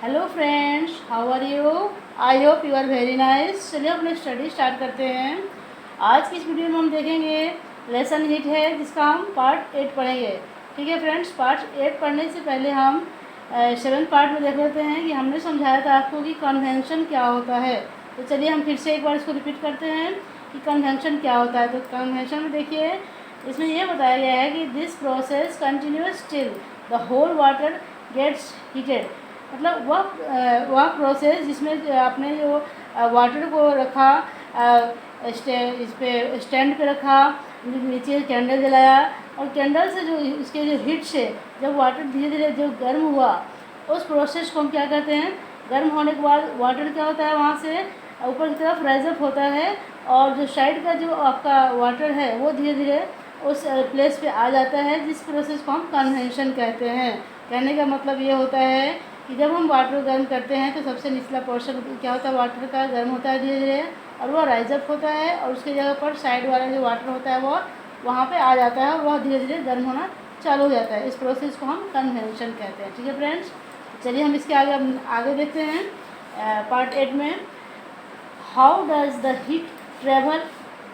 Hello friends, how are you? I hope you are very nice. चलिए अपने study start करते हैं। आज की इस वीडियो में हम देखेंगे लेसन हीट है, जिसका हम पार्ट 8 पढ़ेंगे। ठीक है फ्रेंड्स, पार्ट 8 पढ़ने से पहले हम 7 पार्ट में देख लेते हैं कि हमने समझाया था आपको कि कन्वेंशन क्या होता है। तो चलिए हम फिर से एक बार इसको रिपीट करते हैं कि कन्वेंशन क्या होता है। तो कन्वेंशन में देखिए, इसमें यह बताया गया है कि this process continues till the whole water gets heated. मतलब वह प्रोसेस जिसमें आपने जो वाटर को रखा, इस पे स्टैंड पे रखा, नीचे कैंडल जलाया और कैंडल से जो इसके जो हीट से जब वाटर धीरे धीरे जो गर्म हुआ, उस प्रोसेस को हम क्या कहते हैं? गर्म होने के बाद वाटर क्या होता है, वहाँ से ऊपर की तरफ राइज अप होता है और जो साइड का जो आपका वाटर है वो धीरे धीरे उस प्लेस पे आ जाता है, जिस प्रोसेस को हम कन्वेंशन कहते हैं। कहने का मतलब ये होता है कि जब हम वाटर गर्म करते हैं तो सबसे निचला पोर्शन क्या होता है, वाटर का गर्म होता है धीरे धीरे और वह राइज अप होता है और उसके जगह पर साइड वाला जो वाटर होता है वो वहाँ पे आ जाता है और वह धीरे धीरे गर्म होना चालू हो जाता है। इस प्रोसेस को हम कन्वेंशन कहते हैं। ठीक है फ्रेंड्स, चलिए हम इसके आगे देखते हैं पार्ट 8 में। How does the heat travel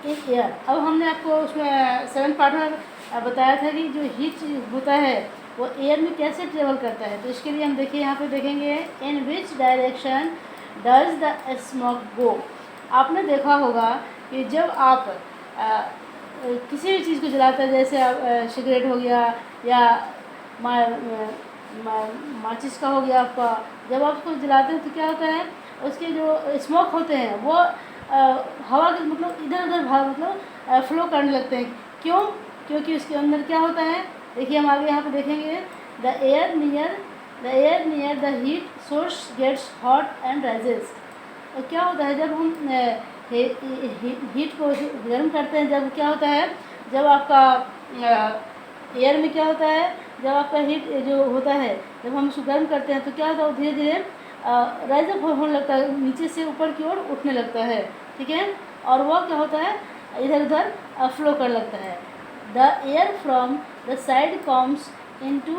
in air. अब हमने आपको उसमें 7 पार्ट में बताया था कि जो हीट होता है वो एयर में कैसे ट्रेवल करता है। तो इसके लिए हम देखिए, यहाँ पे देखेंगे in which direction does the smoke go. आपने देखा होगा कि जब आप किसी भी चीज़ को जलाते हैं, जैसे आप सिगरेट हो गया या माचिस का हो गया आपका, जब आप उसको जलाते हैं तो क्या होता है, उसके जो स्मोक होते हैं वो हवा के मतलब इधर उधर भाग मतलब फ्लो करने लगते हैं। क्यों? क्योंकि उसके अंदर क्या होता है, देखिए हम आगे यहाँ पे देखेंगे, the air near the heat source gets hot and rises. तो क्या होता है, जब हम हीट को गर्म करते हैं, जब क्या होता है, जब आपका एयर में क्या होता है, जब आपका हीट जो होता है, जब हम उसको गर्म करते हैं तो क्या होता है, धीरे धीरे राइज अप होने लगता है, नीचे से ऊपर की ओर उठने लगता है। ठीक है, और वह क्या होता है, इधर उधर फ्लो कर लगता है। The air from the side comes into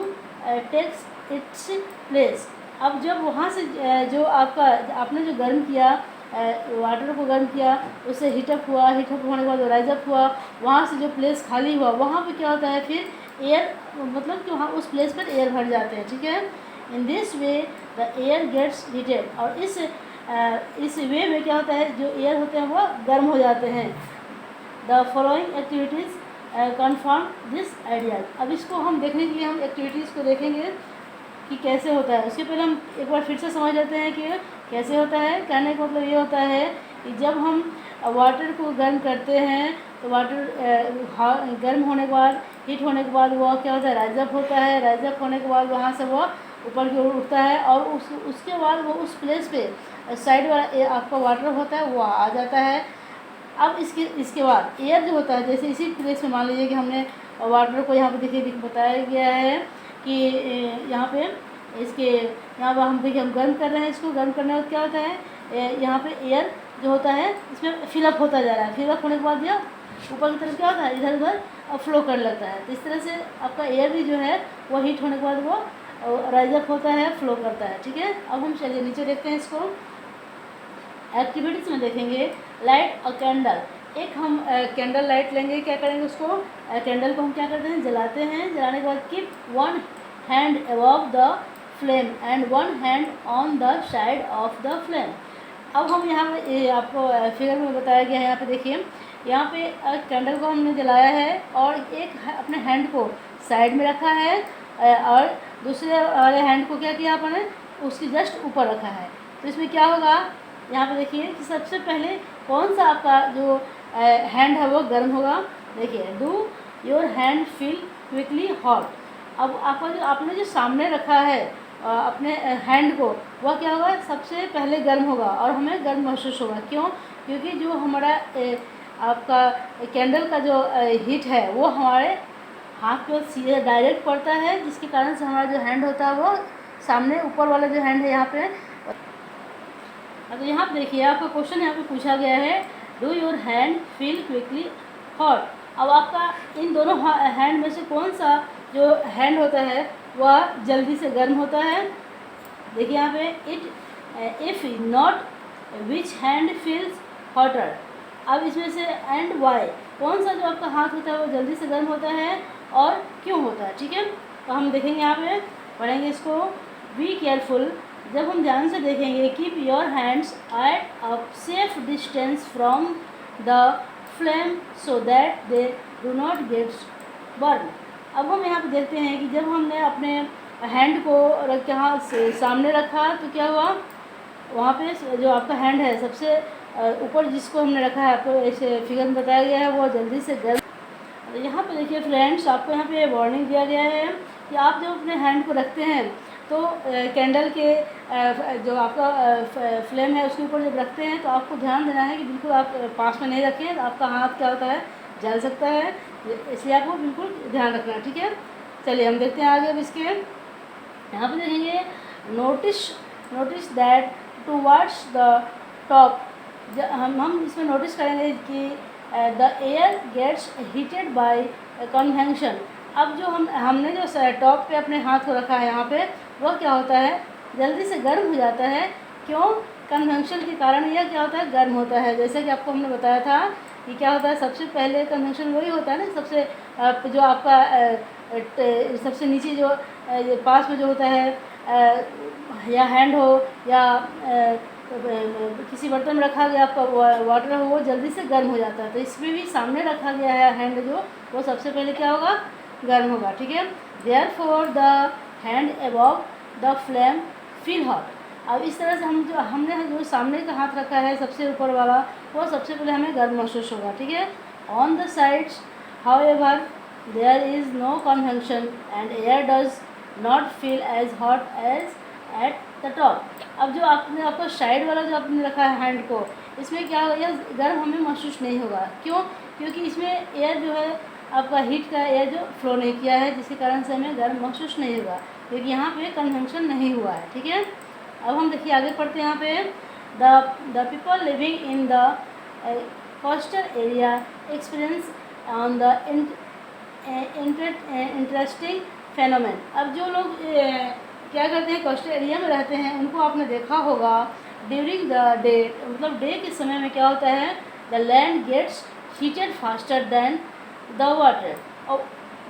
takes its place. अब जब वहाँ से जो आपने जो गर्म किया, वाटर को गर्म किया, उससे हीटअप होने के बाद राइज अप हुआ, वहाँ से जो प्लेस खाली हुआ वहाँ पे क्या होता है, फिर एयर मतलब कि वहाँ उस प्लेस पर एयर भर जाते हैं। ठीक है, in this way the air gets heated. और इस वे में क्या होता है, जो एयर होते हैं वो गर्म हो जाते हैं। The following activities confirm this idea. अब इसको हम देखने के लिए हम एक्टिविटीज़ को देखेंगे कि कैसे होता है। उसके पहले हम एक बार फिर से समझ लेते हैं कि कैसे होता है। कहने का मतलब ये होता है कि जब हम वाटर को गर्म करते हैं तो वाटर गर्म होने के बाद, हीट होने के बाद वह क्या होता है, राइज अप होता है। राइज अप होने के बाद वहाँ से वह ऊपर की ओर उठता है और उसके बाद वो उस प्लेस पे साइड वाला आपका वाटर होता है वो आ जाता है। अब इसके बाद एयर जो होता है, जैसे इसी प्लेस में मान लीजिए कि हमने वाटर को यहाँ पे देखिए बताया गया है कि यहाँ पे यहाँ पर हम देखिए हम गर्म कर रहे हैं। इसको गर्म करने के बाद क्या होता है, यहाँ पे एयर जो होता है इसमें फिलअप होता जा रहा है। फिलअप होने के बाद यह ऊपर की तरफ क्या होता है, इधर उधर फ्लो करने लगता है। तो इस तरह से आपका एयर भी जो है वो हीट होने के बाद वो राइज अप होता है, फ्लो करता है। ठीक है, अब हम चलिए नीचे देखते हैं इसको। एक्टिविटीज़ में देखेंगे लाइट अ कैंडल। एक हम कैंडल लाइट लेंगे, क्या करेंगे, उसको कैंडल को हम क्या करते हैं, जलाते हैं। जलाने के बाद keep one hand above the flame and one hand on the side of the flame. अब हम यहाँ पे आपको फिगर में बताया गया है, यहाँ पे देखिए, यहाँ पे कैंडल को हमने जलाया है और एक अपने हैंड को साइड में रखा है और दूसरे वाले हैंड को क्या किया आपने, उसकी जस्ट ऊपर रखा है। तो इसमें क्या होगा, यहाँ पे देखिए कि सबसे पहले कौन सा आपका जो हैंड है वो गर्म होगा। देखिए, do your hand feel quickly hot. अब आपका जो आपने जो सामने रखा है अपने हैंड को, वह क्या होगा, सबसे पहले गर्म होगा और हमें गर्म महसूस होगा। क्यों? क्योंकि जो हमारा आपका कैंडल का जो हीट है वो हमारे हाथ पे सीधे डायरेक्ट पड़ता है, जिसके कारण से हमारा जो हैंड होता है वो सामने ऊपर वाला जो हैंड है यहाँ पे। तो यहाँ पे देखिए आपका क्वेश्चन यहाँ पे पूछा गया है, do your hand feel quickly hot. अब आपका इन दोनों हैंड में से कौन सा जो हैंड होता है वह जल्दी से गर्म होता है? देखिए यहाँ पे it if not which hand feels hotter. अब इसमें से एंड वाई, कौन सा जो आपका हाथ होता है वो जल्दी से गर्म होता है और क्यों होता है, ठीक है। तो हम देखेंगे यहाँ पे, पढ़ेंगे इसको। बी केयरफुल, जब हम ध्यान से देखेंगे, keep your hands at a safe distance from the flame so that they do not gate burn. अब हम यहाँ पे देखते हैं कि जब हमने अपने हैंड को रख के हाथ से सामने रखा तो क्या हुआ, वहाँ पे जो आपका हैंड है सबसे ऊपर जिसको हमने रखा है, आपको ऐसे फिगर में बताया गया है, वो जल्दी से गर्म। तो यहाँ पे देखिए फ्रेंड्स, आपको यहाँ पे वार्निंग दिया गया है कि आप जब अपने हैंड को रखते हैं तो कैंडल के जो आपका फ्लेम है उसके ऊपर जब रखते हैं तो आपको ध्यान देना है कि बिल्कुल आप पास में नहीं रखें, तो आपका हाथ क्या होता है, जल सकता है, इसलिए आपको बिल्कुल ध्यान रखना है, ठीक है। चलिए हम देखते हैं आगे। अब इसके यहाँ पे देखेंगे, notice that towards the top, हम इसमें नोटिस करेंगे कि the air gets heated by convection. अब जो हमने जो टॉप पे अपने हाथ को रखा है यहाँ पे, वह क्या होता है, जल्दी से गर्म हो जाता है। क्यों? कन्वेंशन के कारण यह क्या होता है, गर्म होता है। जैसे कि आपको हमने बताया था कि क्या होता है, सबसे पहले कन्वेंशन वही होता है ना, सबसे जो आपका सबसे नीचे जो पास में जो होता है, या हैंड हो या किसी बर्तन में रखा गया आपका वाटर हो, वो जल्दी से गर्म हो जाता है। तो इसमें भी सामने रखा गया है हैंड जो, वो सबसे पहले क्या होगा, गर्म होगा, ठीक है। Therefore the hand above the flame feel hot. अब इस तरह से हमने जो सामने का हाथ रखा है सबसे ऊपर वाला, वो सबसे पहले हमें गर्म महसूस होगा, ठीक है। On the sides however there is no convection and air does not feel as hot as at the top. अब जो आपका साइड वाला जो आपने रखा है हैंड को, इसमें क्या होगा, यह गर्म हमें महसूस नहीं होगा। क्यों? क्योंकि इसमें एयर जो है आपका हीट का एयर जो फ्लो नहीं किया है, जिसके कारण से हमें गर्म महसूस नहीं होगा, क्योंकि यहाँ पे कन्वेंशन नहीं हुआ है, ठीक है। अब हम देखिए आगे पढ़ते हैं। यहाँ पे the people living in the coastal area experience on the interesting फेनोमेन। अब जो लोग क्या करते हैं, कोस्टल एरिया में रहते हैं, उनको आपने देखा होगा ड्यूरिंग द डे, मतलब डे के समय में क्या होता है, the land gets heated faster than the water. और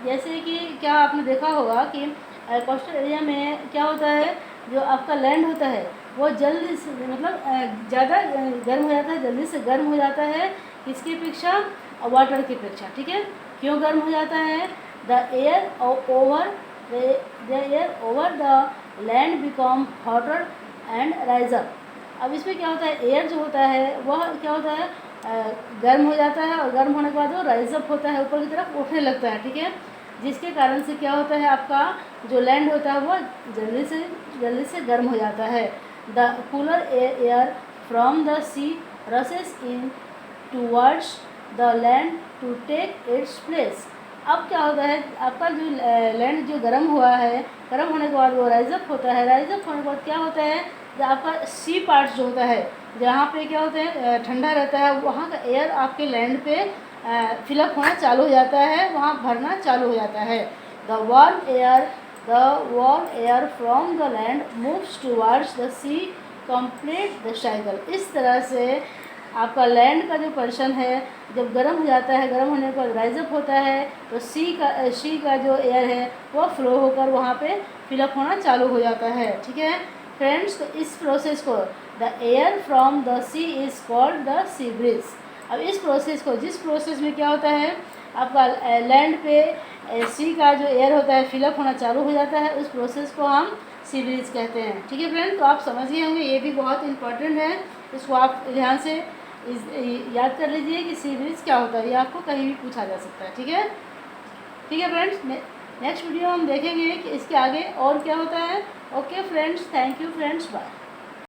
जैसे कि क्या आपने देखा होगा कि कोस्टल एरिया में क्या होता है, जो आपका लैंड होता है वो जल्दी से मतलब ज़्यादा गर्म हो जाता है, जल्दी से गर्म हो जाता है, किसकी अपेक्षा, वाटर की अपेक्षा, ठीक है। क्यों गर्म हो जाता है, the air over the land become hotter and rise up. अब इसमें क्या होता है, एयर जो होता है वह क्या होता है, गर्म हो जाता है, और गर्म होने के बाद वो राइज अप होता है, ऊपर की तरफ उठने लगता है, ठीक है। जिसके कारण से क्या होता है, आपका जो लैंड होता है वो जल्दी से गर्म हो जाता है। The cooler air from the sea rushes in towards the land to take its place. अब क्या होता है, आपका जो लैंड जो गर्म हुआ है, गर्म होने के बाद वो राइज अप होता है, राइज अप होने के बाद क्या होता है, जो आपका सी पार्ट्स जो होता है, जहाँ पे क्या होता है, ठंडा रहता है, वहाँ का एयर आपके लैंड पे फिलअप होना चालू हो जाता है, वहाँ भरना चालू हो जाता है। The warm air from the land moves towards the sea complete the cycle. इस तरह से आपका लैंड का जो पोर्शन है जब गर्म हो जाता है, गर्म होने पर राइज अप होता है, तो सी का जो एयर है वो फ्लो होकर वहाँ पे फिलअप होना चालू हो जाता है, ठीक है फ्रेंड्स। तो इस प्रोसेस को the air from the sea is called the sea breeze. अब इस प्रोसेस को, जिस प्रोसेस में क्या होता है, आपका लैंड पे सी का जो एयर होता है फिलअप होना चालू हो जाता है, उस प्रोसेस को हम सी ब्रीज कहते हैं, ठीक है फ्रेंड। तो आप समझ गए होंगे, ये भी बहुत इंपॉर्टेंट है, इसको आप ध्यान से याद कर लीजिए कि सी ब्रीज क्या होता है, ये आपको कहीं भी पूछा जा सकता है, ठीक है फ्रेंड्स। नेक्स्ट वीडियो हम देखेंगे कि इसके आगे और क्या होता है। Okay friends, thank you friends, bye.